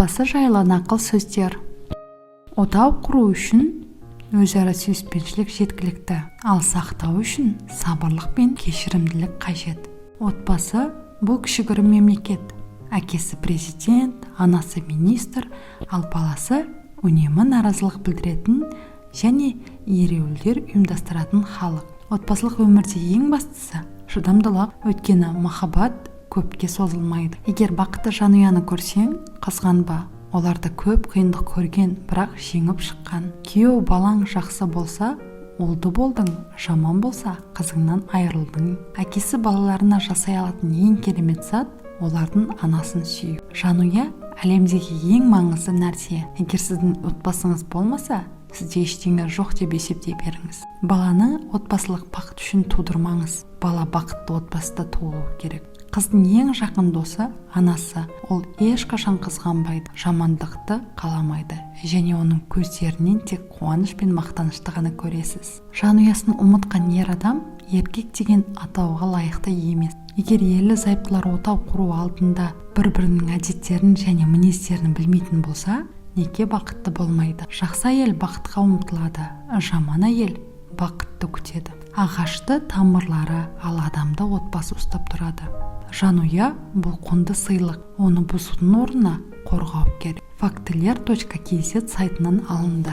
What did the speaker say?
Отбасы жайлы нақыл сөздер. Отау құру үшін өзара сүйіспеншілік жеткілікті, ал сақтау үшін сабырлық пен кешірімділік қажет. Отбасы бұл кішігірім мемлекет. Әкесі президент, анасы министр, ал баласы үнемі наразылық білдіретін және ереуілдер ұйымдастыратын халық. Отбасылық өмірде ең бастысы шыдамдылық, өйткені махаббат көпке созылмайды. Егер бақытты жанұяны көрсең, қызғанба. Оларды көп қиындық көрген, бірақ жеңіп шыққан. Күйеу балаң жақсы болса, олды болдың, жаман болса, қызыңнан айырылдың. Әкесі балаларына жасай алатын ең керемет зат олардың анасын сүю. Жанұя әлемдегі ең маңызды нәрсе. Егер сіздің отбасыңыз болмаса, сізде ештеңе жоқ деп есептей беріңіз. Баланы отбасылық бақыт үшін тудырмаңыз. Бала бақытты отбасыда туылуы керек. Қыздың ең жақын досы анасы. Ол ешқашан қызғанбайды, жамандықты қаламайды, және оның көздерінен тек қуаныш пен мақтанышты ғана көресіз. Жанұясын ұмытқан ер адам еркек деген атауға лайықты емес. Егер ерлі-зайыптылар отау құру алдында бір-бірінің әдеттерін және мінездерін білмейтін болса, неке бақытты болмайды. Жақсы әйел бақытқа ұмтылады, жаман әйел бақытты күтеді. Ағашты тамырлары, ал адамды отбасы ұстап тұрады. Жанұя бұл құнды сыйлық, оны бұзудың орнына қорғау керек. Фактілер.kz сайтынан алынды.